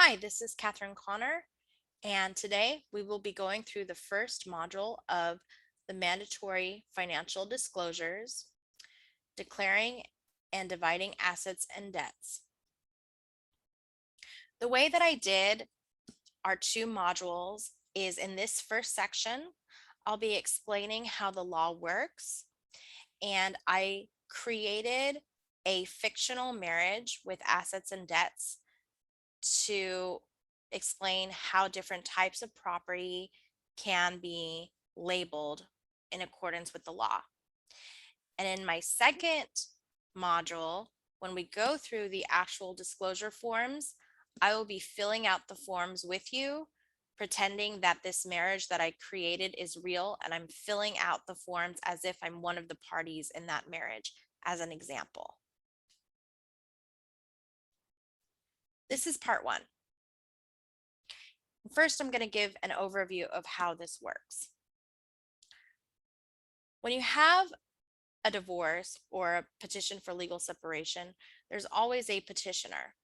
Hi, this is Catherine Connor, and today we will be going through the first module of the mandatory financial disclosures, declaring and dividing assets and debts. The way that I did our two modules is in this first section, I'll be explaining how the law works, and I created a fictional marriage with assets and debts to explain how different types of property can be labeled in accordance with the law. And in my second module, when we go through the actual disclosure forms, I will be filling out the forms with you, pretending that this marriage that I created is real, and I'm filling out the forms as if I'm one of the parties in that marriage, as an example. This is part one. First, I'm going to give an overview of how this works. When you have a divorce or a petition for legal separation, there's always a petitioner.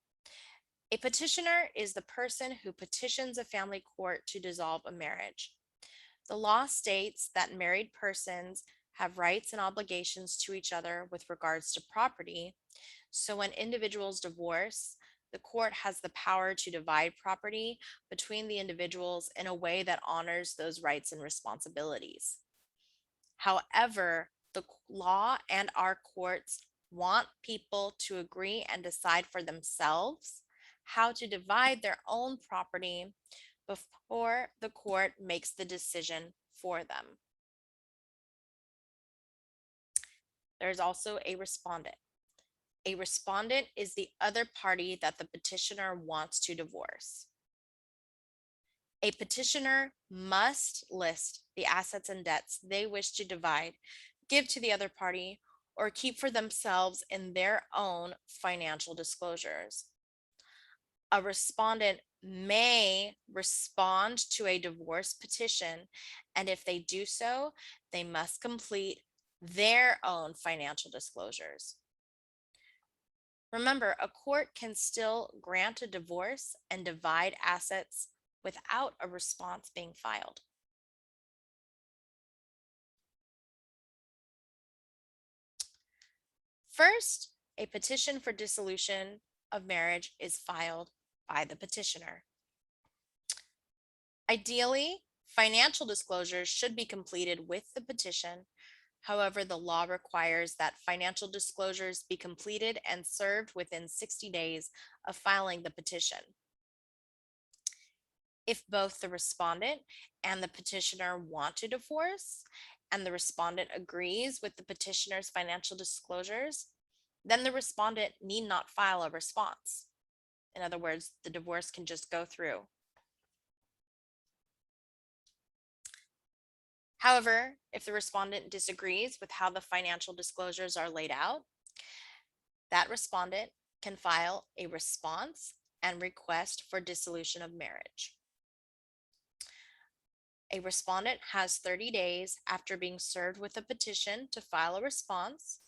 A petitioner is the person who petitions a family court to dissolve a marriage. The law states that married persons have rights and obligations to each other with regards to property. So when individuals divorce, the court has the power to divide property between the individuals in a way that honors those rights and responsibilities. However, the law and our courts want people to agree and decide for themselves how to divide their own property before the court makes the decision for them. There's also a respondent. A respondent is the other party that the petitioner wants to divorce. A petitioner must list the assets and debts they wish to divide, give to the other party, or keep for themselves in their own financial disclosures. A respondent may respond to a divorce petition, and if they do so, they must complete their own financial disclosures. Remember, a court can still grant a divorce and divide assets without a response being filed. First, a petition for dissolution of marriage is filed by the petitioner. Ideally, financial disclosures should be completed with the petition. However, the law requires that financial disclosures be completed and served within 60 days of filing the petition. If both the respondent and the petitioner want to divorce, and the respondent agrees with the petitioner's financial disclosures, then the respondent need not file a response. In other words, the divorce can just go through. However, if the respondent disagrees with how the financial disclosures are laid out, that respondent can file a response and request for dissolution of marriage. A respondent has 30 days after being served with a petition to file a response.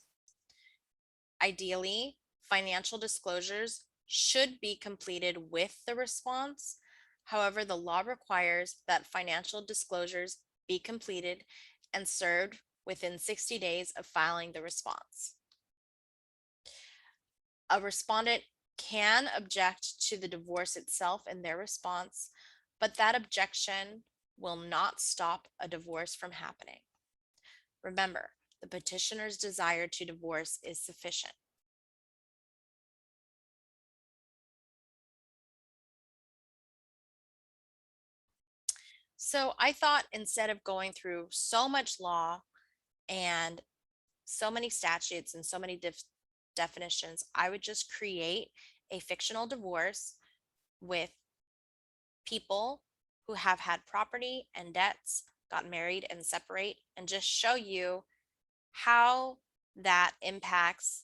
Ideally, financial disclosures should be completed with the response. However, the law requires that financial disclosures be completed and served within 60 days of filing the response. A respondent can object to the divorce itself in their response, but that objection will not stop a divorce from happening. Remember, the petitioner's desire to divorce is sufficient. So I thought instead of going through so much law and so many statutes and so many definitions, I would just create a fictional divorce with people who have had property and debts, got married and separate, and just show you how that impacts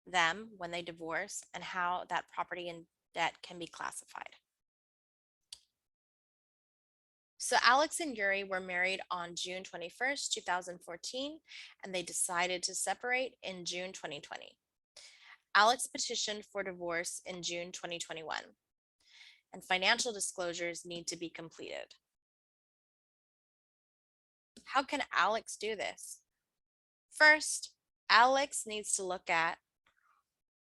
them when they divorce and how that property and debt can be classified. So Alex and Yuri were married on June 21st, 2014, and they decided to separate in June 2020. Alex petitioned for divorce in June 2021. and financial disclosures need to be completed. How can Alex do this? First, Alex needs to look at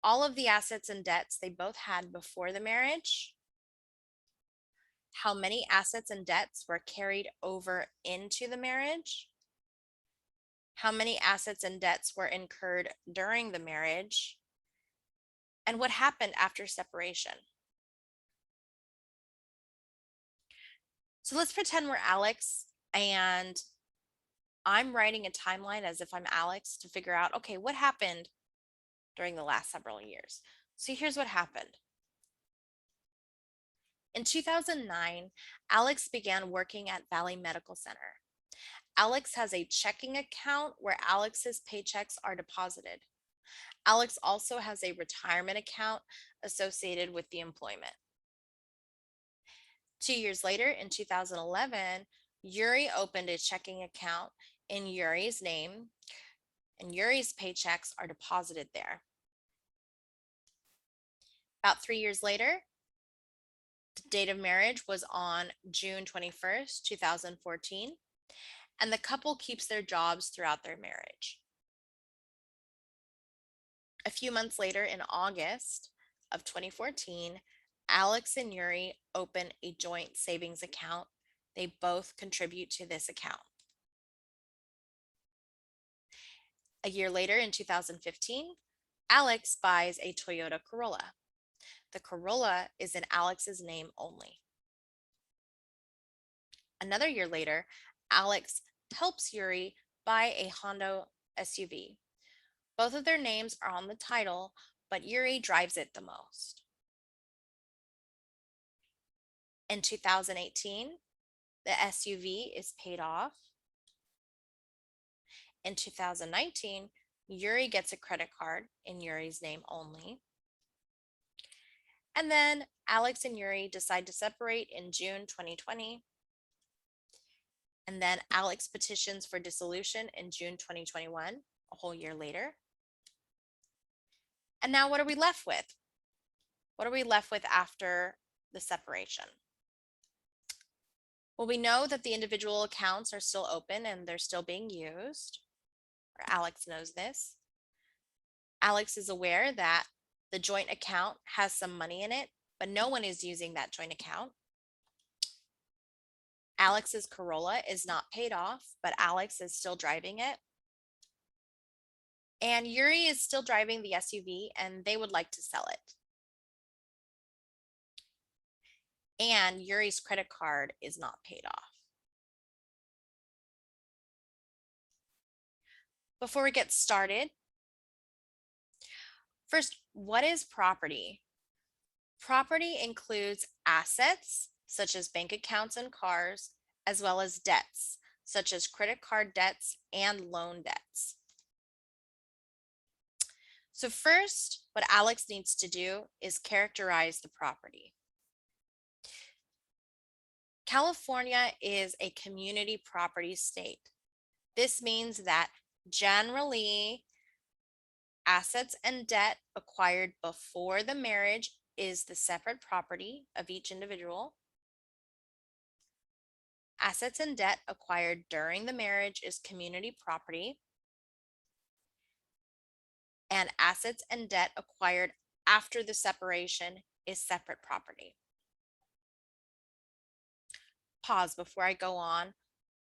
all of the assets and debts they both had before the marriage, how many assets and debts were carried over into the marriage, how many assets and debts were incurred during the marriage, and what happened after separation. So let's pretend we're Alex and I'm writing a timeline as if I'm Alex to figure out, okay, what happened during the last several years? So here's what happened. In 2009, Alex began working at Valley Medical Center. Alex has a checking account where Alex's paychecks are deposited. Alex also has a retirement account associated with the employment. 2 years later, in 2011, Yuri opened a checking account in Yuri's name, and Yuri's paychecks are deposited there. About 3 years later, the date of marriage was on June 21st, 2014, and the couple keeps their jobs throughout their marriage. A few months later, in August of 2014, Alex and Yuri open a joint savings account. They both contribute to this account. A year later, in 2015, Alex buys a Toyota Corolla. The Corolla is in Alex's name only. Another year later, Alex helps Yuri buy a Honda SUV. Both of their names are on the title, but Yuri drives it the most. In 2018, the SUV is paid off. In 2019, Yuri gets a credit card in Yuri's name only. And then Alex and Yuri decide to separate in June 2020. And then Alex petitions for dissolution in June 2021, a whole year later. And now what are we left with? What are we left with after the separation? Well, we know that the individual accounts are still open and they're still being used, or Alex knows this. Alex is aware that the joint account has some money in it, but no one is using that joint account. Alex's Corolla is not paid off, but Alex is still driving it. And Yuri is still driving the SUV and they would like to sell it. And Yuri's credit card is not paid off. Before we get started, first, what is property? Property includes assets, such as bank accounts and cars, as well as debts, such as credit card debts and loan debts. So first, what Alex needs to do is characterize the property. California is a community property state. This means that generally, assets and debt acquired before the marriage is the separate property of each individual. Assets and debt acquired during the marriage is community property. And assets and debt acquired after the separation is separate property. Pause before I go on.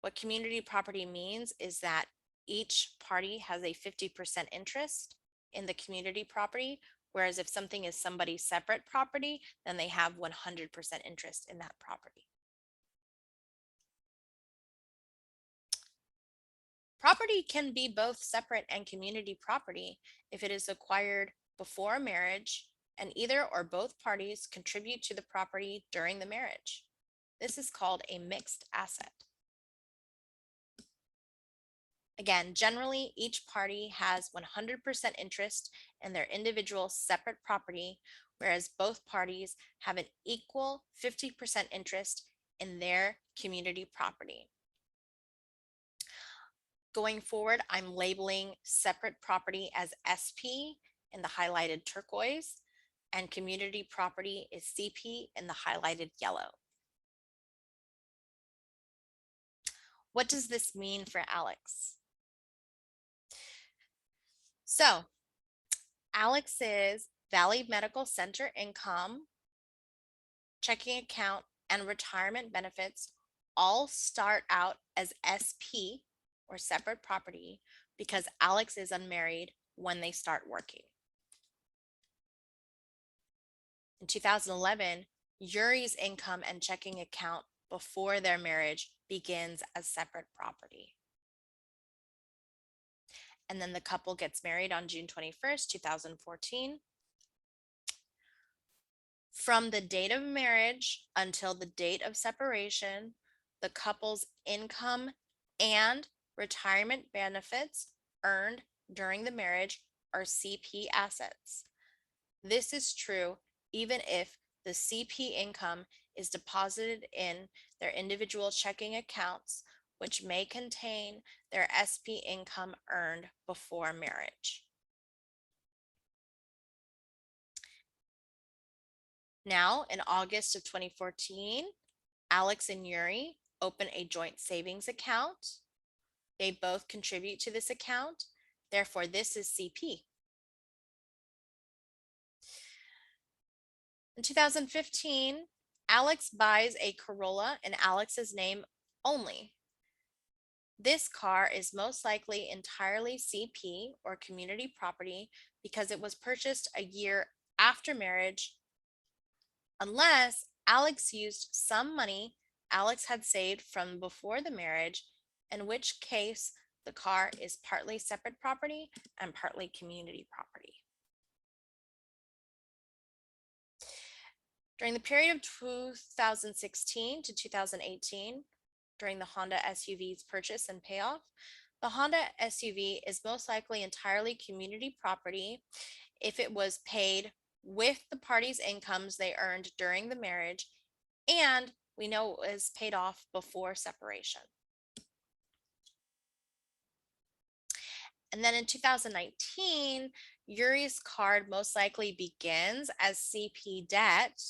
What community property means is that each party has a 50% interest in the community property, whereas if something is somebody's separate property, then they have 100% interest in that property. Property can be both separate and community property if it is acquired before marriage and either or both parties contribute to the property during the marriage. This is called a mixed asset. Again, generally, each party has 100% interest in their individual separate property, whereas both parties have an equal 50% interest in their community property. Going forward, I'm labeling separate property as SP in the highlighted turquoise. and community property is CP in the highlighted yellow. What does this mean for Alex? So Alex's Valley Medical Center income, checking account, and retirement benefits all start out as SP or separate property because Alex is unmarried when they start working. In 2011, Yuri's income and checking account before their marriage begins as separate property. And then the couple gets married on June 21st, 2014. From the date of marriage until the date of separation, the couple's income and retirement benefits earned during the marriage are CP assets. This is true even if the CP income is deposited in their individual checking accounts, which may contain their SP income earned before marriage. Now, in August of 2014, Alex and Yuri open a joint savings account. They both contribute to this account. Therefore, this is CP. In 2015, Alex buys a Corolla in Alex's name only. This car is most likely entirely CP or community property because it was purchased a year after marriage, unless Alex used some money Alex had saved from before the marriage, in which case the car is partly separate property and partly community property. During the period of 2016 to 2018, during the Honda SUV's purchase and payoff, the Honda SUV is most likely entirely community property if it was paid with the parties' incomes they earned during the marriage, and we know it was paid off before separation. And then in 2019, Yuri's card most likely begins as CP debt,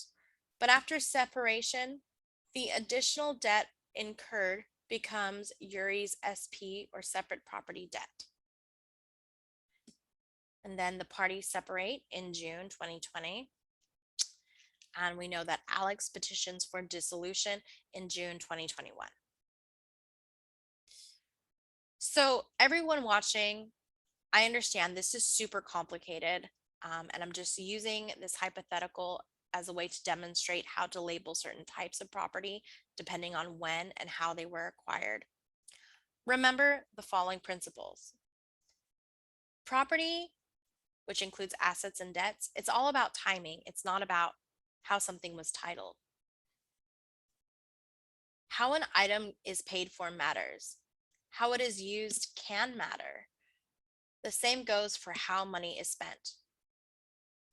but after separation, the additional debt incurred becomes Yuri's SP or separate property debt. And then the parties separate in June 2020. And we know that Alex petitions for dissolution in June 2021. So everyone watching, I understand this is super complicated, and I'm just using this hypothetical as a way to demonstrate how to label certain types of property depending on when and how they were acquired. Remember the following principles. Property, which includes assets and debts, it's all about timing. It's not about how something was titled. How an item is paid for matters. How it is used can matter. The same goes for how money is spent.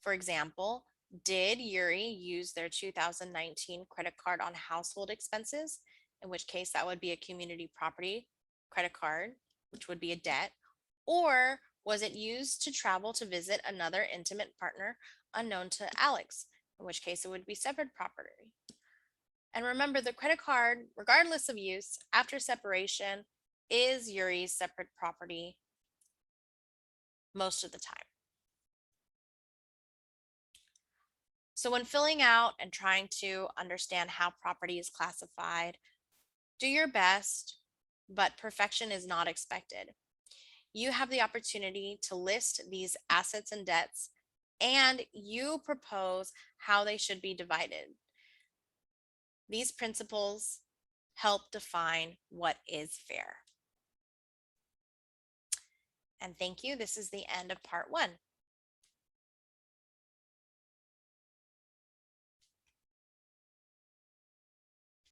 For example, did Yuri use their 2019 credit card on household expenses? In which case that would be a community property credit card, which would be a debt. Or was it used to travel to visit another intimate partner unknown to Alex? In which case it would be separate property. And remember, the credit card, regardless of use, after separation, is Yuri's separate property most of the time. So when filling out and trying to understand how property is classified, do your best, but perfection is not expected. You have the opportunity to list these assets and debts, and you propose how they should be divided. These principles help define what is fair. And thank you. This is the end of part 1.